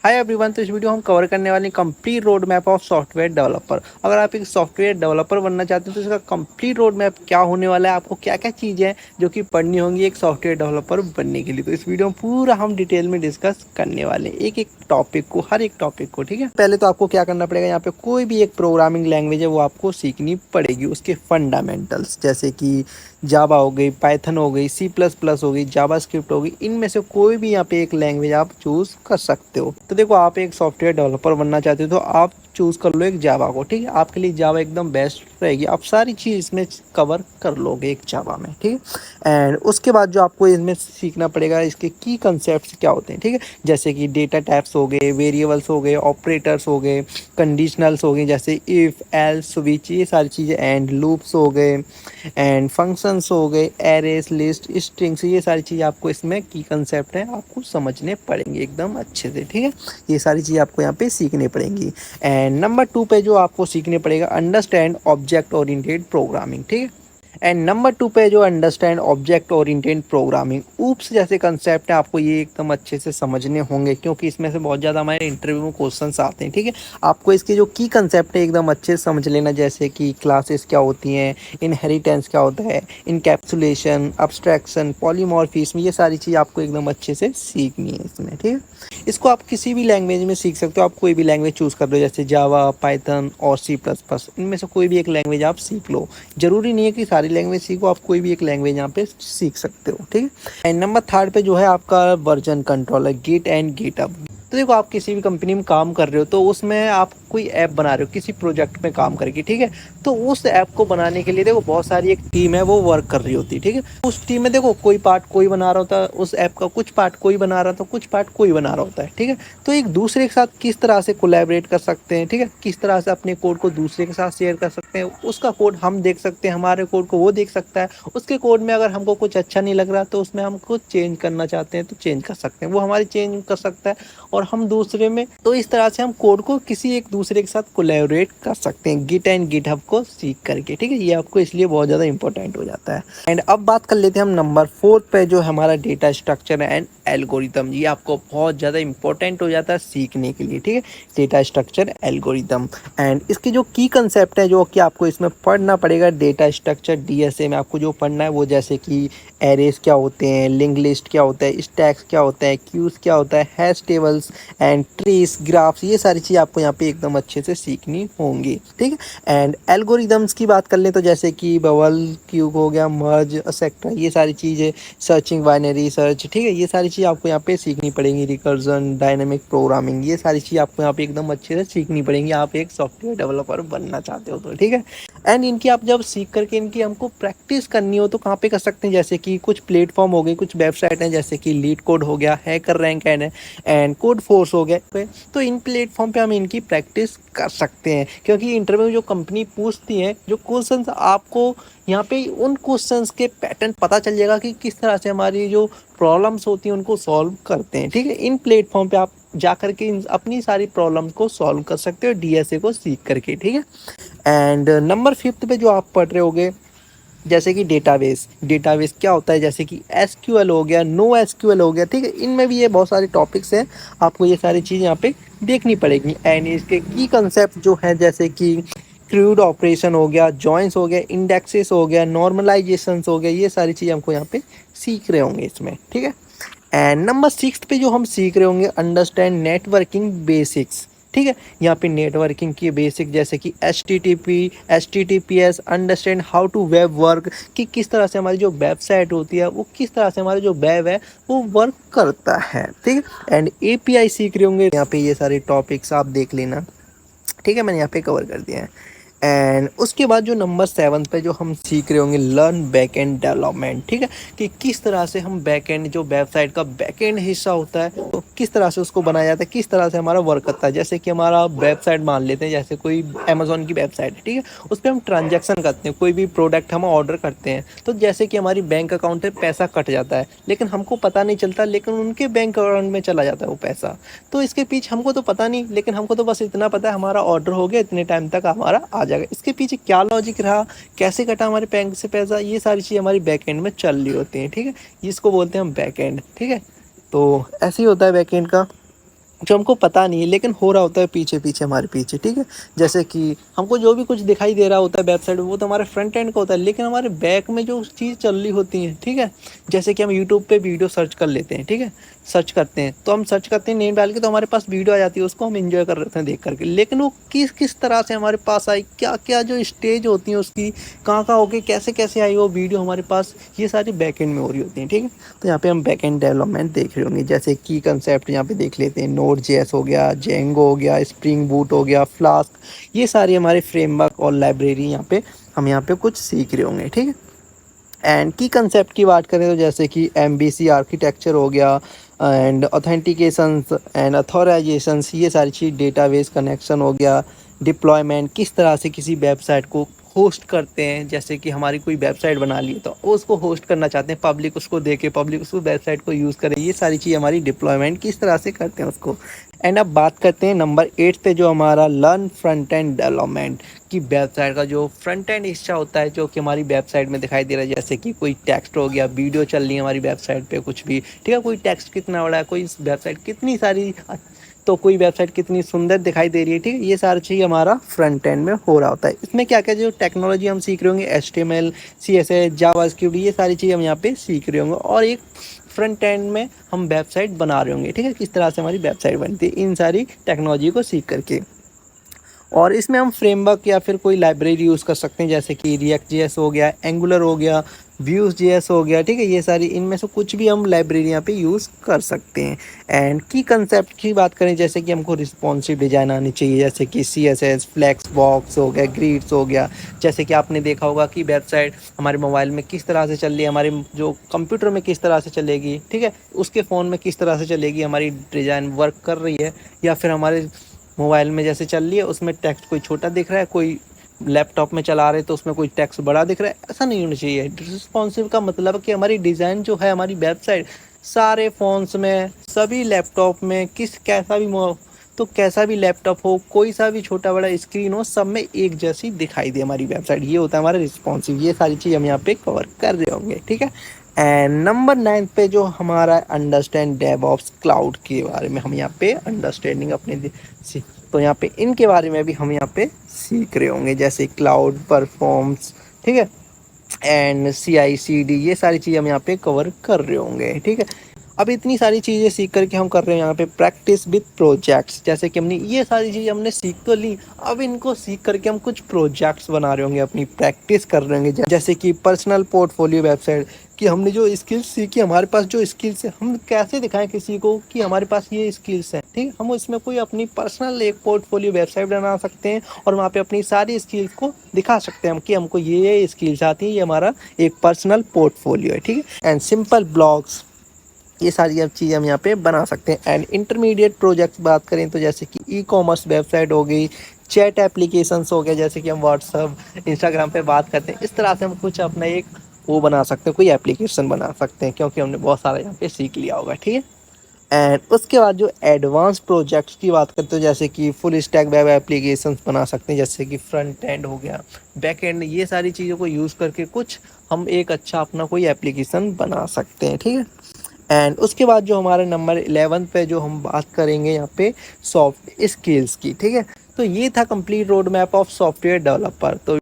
Hi everyone. तो इस video हम कवर करने वाले complete road map of software developer. अगर आप एक सॉफ्टवेयर डेवलपर बनना चाहते हैं तो इसका कंप्लीट रोड मैप क्या होने वाला है, आपको क्या क्या चीज़ें हैं जो कि पढ़नी होंगी एक सॉफ्टवेयर डेवलपर बनने के लिए। तो इस वीडियो में पूरा हम डिटेल में डिस्कस करने वाले हैं एक एक टॉपिक को, हर एक टॉपिक को। ठीक है, पहले तो आपको क्या करना पड़ेगा, यहाँ पे कोई भी एक प्रोग्रामिंग लैंग्वेज है वो आपको सीखनी पड़ेगी, उसके फंडामेंटल्स जैसे कि जावा हो गई, पाइथन हो गई, सी प्लस प्लस हो गई, जावा स्क्रिप्ट हो गई। इनमें से कोई भी यहाँ पे एक लैंग्वेज आप चूज़ कर सकते हो। तो देखो, आप एक सॉफ्टवेयर डेवलपर बनना चाहते हो तो आप चूज़ कर लो एक जावा को। ठीक है, आपके लिए जावा एकदम बेस्ट रहेगी, आप सारी चीज़ इसमें कवर कर लोगे एक जावा में। ठीक है, एंड उसके बाद जो आपको इसमें सीखना पड़ेगा, इसके की कंसेप्ट क्या होते हैं। ठीक है, जैसे कि डेटा टाइप्स हो गए, वेरिएबल्स हो गए, ऑपरेटर्स हो गए, कंडीशनल्स हो गए जैसे इफ़, एल्स, स्विच, ये सारी चीज़ें, एंड लूप्स हो गए, एंड फंक्शंस हो गए, एरेस, लिस्ट, स्ट्रिंग्स, ये सारी चीज़ आपको इसमें की कंसेप्ट है आपको समझने पड़ेंगे एकदम अच्छे से। ठीक है, ये सारी चीज़ आपको यहाँ पे सीखनी पड़ेंगी। एंड नंबर 2 पे जो आपको सीखने पड़ेगा, अंडरस्टैंड ऑब्जेक्ट ओरिएंटेड प्रोग्रामिंग। ठीक है, एंड नंबर 2 पे जो understand object oriented programming, oops जैसे कंसेप्ट है आपको ये एकदम अच्छे से समझने होंगे, क्योंकि इसमें से बहुत ज़्यादा हमारे इंटरव्यू में क्वेश्चंस आते हैं। ठीक है, आपको इसके जो की कंसेप्ट है एकदम अच्छे से समझ लेना, जैसे कि क्लासेस क्या होती हैं, इनहेरिटेंस क्या होता है, इनकैप्सुलेशन, अब्स्ट्रैक्शन, पॉलीमॉर्फिज्म, ये सारी चीज़ आपको एकदम अच्छे से सीखनी है इसमें। ठीक है, इसको आप किसी भी लैंग्वेज में सीख सकते हो, आप कोई भी लैंग्वेज चूज़ कर लो, जैसे जावा, पाइथन और सी प्लस प्लस, इनमें से कोई भी एक लैंग्वेज आप सीख लो। जरूरी नहीं है कि सारी लैंग्वेज सीखो, आप कोई भी एक लैंग्वेज यहाँ पे सीख सकते हो। ठीक है, एंड नंबर 3 पे जो है आपका वर्जन कंट्रोल है, गिट एंड गिटहब। तो देखो, आप किसी भी कंपनी में काम कर रहे हो तो उसमें आप कोई ऐप बना रहे हो किसी प्रोजेक्ट में काम करके। ठीक है, तो उस ऐप को बनाने के लिए देखो बहुत सारी एक टीम है वो वर्क कर रही होती है। ठीक है, उस टीम में देखो कोई पार्ट कोई बना रहा होता है उस ऐप का, कुछ पार्ट कोई बना रहा था, कुछ पार्ट कोई बना रहा होता है। ठीक है, तो एक दूसरे के साथ किस तरह से कोलैबोरेट कर सकते हैं, ठीक है, किस तरह से अपने कोड को दूसरे के साथ शेयर कर सकते हैं, उसका कोड हम देख सकते हैं, हमारे कोड को वो देख सकता है, उसके कोड में अगर हमको कुछ अच्छा नहीं लग रहा तो उसमें हम कुछ चेंज करना चाहते हैं तो चेंज कर सकते हैं, वो हमारी चेंज कर सकता है और हम दूसरे में। तो इस तरह से हम कोड को किसी एक दूसरे के साथ कोलैबोरेट कर सकते हैं गिट एंड गिटहब को सीख करके। ठीक है, ये आपको इसलिए बहुत ज़्यादा इंपॉर्टेंट हो जाता है। एंड अब बात कर लेते हैं हम नंबर 4 पे, जो हमारा डेटा स्ट्रक्चर एंड एल्गोरिथम। ये आपको बहुत ज़्यादा इंपॉर्टेंट हो जाता है सीखने के लिए। ठीक है, डेटा स्ट्रक्चर एल्गोरिथम, एंड इसके जो की कंसेप्ट है जो कि आपको इसमें पढ़ना पड़ेगा, डेटा स्ट्रक्चर डीएसए में आपको जो पढ़ना है वो, जैसे कि एरेस क्या होते हैं, लिंक लिस्ट क्या होता है, स्टैक्स क्या होता है, क्यूज क्या होता है, hash tables and trees, graphs, ये सारी चीज़ आपको यहाँ पे एकदम अच्छे से सीखनी होंगी। ठीक है, एंड एल्गोरिदम्स की बात कर लें तो जैसे कि बबल क्यूब हो गया, मर्ज, एक्सेट्रा, ये सारी चीज़ें, सर्चिंग, बाइनरी सर्च। ठीक है, ये सारी चीज़ आपको यहाँ पे सीखनी पड़ेंगी, रिकर्जन, डायनेमिक प्रोग्रामिंग, ये सारी चीज़ आपको यहाँ पे एकदम अच्छे से सीखनी पड़ेंगी, आप एक सॉफ्टवेयर डेवलपर बनना चाहते हो तो। ठीक है, एंड इनकी आप जब सीख करके इनकी हमको प्रैक्टिस करनी हो तो कहाँ पे कर सकते हैं, जैसे कि कुछ प्लेटफॉर्म हो गए, कुछ वेबसाइट हैं, जैसे कि लीड कोड हो गया, hacker rank and code force हो गया। तो इन प्लेटफॉर्म पे हम इनकी प्रैक्टिस कर सकते हैं, क्योंकि इंटरव्यू में जो कंपनी पूछती है जो क्वेश्चंस, आपको यहाँ पे उन क्वेश्चंस के पैटर्न पता चल जाएगा कि किस तरह से हमारी जो प्रॉब्लम्स होती हैं उनको सॉल्व करते हैं। ठीक है, इन प्लेटफॉर्म पे आप जा करके अपनी सारी प्रॉब्लम्स को सॉल्व कर सकते हो डीएसए को सीख करके। ठीक है, एंड नंबर 5 पे जो आप पढ़ रहे होगे, जैसे कि डेटाबेस। डेटाबेस क्या होता है, जैसे कि एसक्यूएल हो गया, नो एसक्यूएल हो गया। ठीक है, इनमें भी ये बहुत सारे टॉपिक्स हैं, आपको ये सारी चीज़ यहाँ पे देखनी पड़ेगी। एंड इसके की कंसेप्ट जो है, जैसे कि क्रूड ऑपरेशन हो गया, जॉइंस हो गया, इंडेक्सेस हो गया, नॉर्मलाइजेशंस हो गया, ये सारी चीज़ें हमको यहाँ पे सीख रहे होंगे इसमें। ठीक है, एंड नंबर 6 पे जो हम सीख रहे होंगे, अंडरस्टैंड नेटवर्किंग बेसिक्स। ठीक है, यहाँ पे नेटवर्किंग की बेसिक, जैसे कि HTTP, HTTPS, understand how to web work, कि किस तरह से हमारी जो वेबसाइट होती है वो किस तरह से हमारा जो वेब है वो वर्क करता है। ठीक है, एंड API सीख रहे होंगे, यहाँ पे ये सारे टॉपिक्स आप देख लेना। ठीक है, मैंने यहाँ पे कवर कर दिया है। एंड उसके बाद जो नंबर 7 पे जो हम सीख रहे होंगे, लर्न बैक एंड डेवलपमेंट। ठीक है, कि किस तरह से हम बैक एंड, जो वेबसाइट का बैक एंड हिस्सा होता है, तो किस तरह से उसको बनाया जाता है, किस तरह से हमारा वर्क करता है। जैसे कि हमारा वेबसाइट मान लेते हैं, जैसे कोई अमेजोन की वेबसाइट है। ठीक है, उस पर हम ट्रांजेक्शन करते हैं, कोई भी प्रोडक्ट हम ऑर्डर करते हैं, तो जैसे कि हमारी बैंक अकाउंट से पैसा कट जाता है लेकिन हमको पता नहीं चलता, लेकिन उनके बैंक अकाउंट में चला जाता है वो पैसा। तो इसके पीछे हमको तो पता नहीं, लेकिन हमको तो बस इतना पता है हमारा ऑर्डर हो गया, इतने टाइम तक हमारा आ जाएगा। इसके पीछे क्या लॉजिक रहा, कैसे कटा हमारे बैंक से पैसा, ये सारी चीज़ हमारी बैक एंड में चल रही होती हैं। ठीक है, इसको बोलते हैं हम बैक एंड। ठीक है, तो ऐसे ही होता है बैक एंड का। जो हमको पता नहीं है, लेकिन हो रहा होता है पीछे-पीछे हमारे पीछे, ठीक है? जैसे कि हमको जो भी कुछ दिखाई दे रहा होता है वेबसाइट में, वो तो हमारे फ्रंट एंड का होता है, लेकिन हमारे बैक में जो चीज़ चल रही होती है, ठीक है? जैसे कि हम यूट्यूब पे वीडियो सर्च कर लेते हैं, ठीक है? सर्च करते हैं, तो हम सर्च करते हैं नेम डाल के, तो हमारे पास वीडियो आ जाती है, उसको हम एन्जॉय कर रहे होते हैं देख कर के। लेकिन वो किस-किस तरह से हमारे पास आई, क्या-क्या जो स्टेज होती है उसकी, कहाँ-कहाँ होके कैसे-कैसे आई वो वीडियो हमारे पास, ये सारी बैक एंड में हो रही होती है, ठीक है? तो यहाँ पे हम बैक एंड डेवलपमेंट देख रहे होंगे, जैसे की कंसेप्ट यहाँ पे देख लेते हैं, नोड जेएस हो गया, जेंगो हो गया, स्प्रिंग बूट हो गया, फ्लास्क, ये सारी हमारे फ्रेमवर्क और लाइब्रेरी यहाँ पे हम यहाँ पे कुछ सीख रहे होंगे, ठीक है? एंड की कंसेप्ट की बात करें तो जैसे कि एमबीसी आर्किटेक्चर हो गया, एंड ऑथेंटिकेशंस एंड अथॉराइजेशंस, ये सारी चीज़, डेटाबेस कनेक्शन हो गया, डिप्लॉयमेंट, किस तरह से किसी वेबसाइट को होस्ट करते हैं, जैसे कि हमारी कोई वेबसाइट बना ली है तो वो उसको होस्ट करना चाहते हैं, पब्लिक उसको देखे, पब्लिक उसको वेबसाइट को यूज़ करे, ये सारी चीज़ हमारी डिप्लॉयमेंट किस तरह से करते हैं उसको। एंड अब बात करते हैं नंबर 8 पे, जो हमारा लर्न फ्रंट एंड डेवलपमेंट, कि वेबसाइट का जो फ्रंट एंड हिस्सा होता है जो कि हमारी वेबसाइट में दिखाई दे रहा है, जैसे कि कोई टेक्स्ट हो गया, वीडियो चल रही है हमारी वेबसाइट पे कुछ भी, ठीक है? कोई टेक्स्ट कितना बड़ा है, कोई वेबसाइट कितनी सारी, तो कोई वेबसाइट कितनी सुंदर दिखाई दे रही है, ठीक है? ये सारी चीज़ हमारा फ्रंट एंड में हो रहा होता है। इसमें क्या-क्या जो टेक्नोलॉजी हम सीख रहे होंगे, एचटीएमएल, सीएसएस, जावास्क्रिप्ट, ये सारी चीज़ हम यहाँ पे सीख रहे होंगे, और एक फ्रंट एंड में हम वेबसाइट बना रहे होंगे, ठीक है? किस तरह से हमारी वेबसाइट बनती है इन सारी टेक्नोलॉजी को सीख करके। और इसमें हम फ्रेमवर्क या फिर कोई लाइब्रेरी यूज़ कर सकते हैं, जैसे कि रिएक्ट जेएस हो गया, एंगुलर हो गया, व्यूज जेएस हो गया, ठीक है? ये सारी, इनमें से कुछ भी हम लाइब्रेरी यहाँ पे यूज़ कर सकते हैं। एंड की कंसेप्ट की बात करें, जैसे कि हमको रिस्पॉन्सिव डिज़ाइन आनी चाहिए, जैसे कि सीएसएस, फ्लेक्स बॉक्स हो गया, ग्रिड्स हो गया। जैसे कि आपने देखा होगा कि वेबसाइट हमारे मोबाइल में किस तरह से चल रही है, हमारे जो कंप्यूटर में किस तरह से चलेगी, ठीक है? उसके फ़ोन में किस तरह से चलेगी, हमारी डिज़ाइन वर्क कर रही है, या फिर हमारे मोबाइल में जैसे चल रही है उसमें टेक्स्ट कोई छोटा दिख रहा है, कोई लैपटॉप में चला रहे तो उसमें कोई टेक्स्ट बड़ा दिख रहा है, ऐसा नहीं होना चाहिए। रिस्पॉन्सिव का मतलब है कि हमारी डिज़ाइन जो है, हमारी वेबसाइट सारे फ़ोन्स में, सभी लैपटॉप में, कैसा भी तो कैसा भी लैपटॉप हो, कोई सा भी छोटा बड़ा स्क्रीन हो, सब में एक जैसी दिखाई दे हमारी वेबसाइट, ये होता है हमारा रिस्पॉन्सिव। ये सारी चीज़ हम यहाँ पे कवर कर रहे होंगे, ठीक है? एंड नंबर 9 पे जो हमारा अंडरस्टैंड डेवऑप्स क्लाउड के बारे में हम यहाँ पे अंडरस्टैंडिंग अपने तो यहाँ पे इनके बारे में भी हम यहाँ पे सीख रहे होंगे, जैसे क्लाउड परफॉर्म्स, ठीक है? एंड CI/CD, ये सारी चीज़ हम यहाँ पे कवर कर रहे होंगे, ठीक है? अब इतनी सारी चीज़ें सीख कर के हम कर रहे हैं यहाँ पे प्रैक्टिस विद प्रोजेक्ट्स, जैसे कि हमने ये सारी चीज़ें हमने सीख तो ली, अब इनको सीख करके हम कुछ प्रोजेक्ट्स बना रहे होंगे, अपनी प्रैक्टिस कर रहे होंगे, जैसे कि पर्सनल पोर्टफोलियो वेबसाइट, कि हमने जो स्किल्स सीखी, हमारे पास जो स्किल्स है, हम कैसे दिखाएं किसी को कि हमारे पास ये स्किल्स हैं, ठीक है? हम उसमें कोई अपनी पर्सनल एक पोर्टफोलियो वेबसाइट बना सकते हैं, और वहाँ पे अपनी सारी स्किल्स को दिखा सकते हैं हम कि हमको ये स्किल्स आती हैं, ये हमारा एक पर्सनल पोर्टफोलियो है, ठीक है? एंड सिंपल ब्लॉग्स, ये सारी अब चीज़ हम यहाँ पे बना सकते हैं। एंड इंटरमीडिएट प्रोजेक्ट्स बात करें तो जैसे कि ई-कॉमर्स वेबसाइट हो गई, चैट एप्लीकेशंस हो गया, जैसे कि हम व्हाट्सअप, इंस्टाग्राम पे बात करते हैं, इस तरह से हम कुछ अपना एक वो बना सकते हैं, कोई एप्लीकेशन बना सकते हैं, क्योंकि हमने बहुत सारा यहाँ पे सीख लिया होगा, ठीक है? एंड उसके बाद जो एडवांस प्रोजेक्ट्स की बात करते हो, जैसे कि फुल स्टैक वेब एप्लीकेशंस बना सकते हैं, जैसे कि फ्रंट एंड हो गया, बैक एंड, ये सारी चीज़ों को यूज़ करके कुछ हम एक अच्छा अपना कोई एप्लीकेशन बना सकते हैं, ठीक है? एंड उसके बाद जो हमारे नंबर 11 पे जो हम बात करेंगे यहाँ पे सॉफ्ट स्किल्स की, ठीक है? तो ये था complete road map of software developer. तो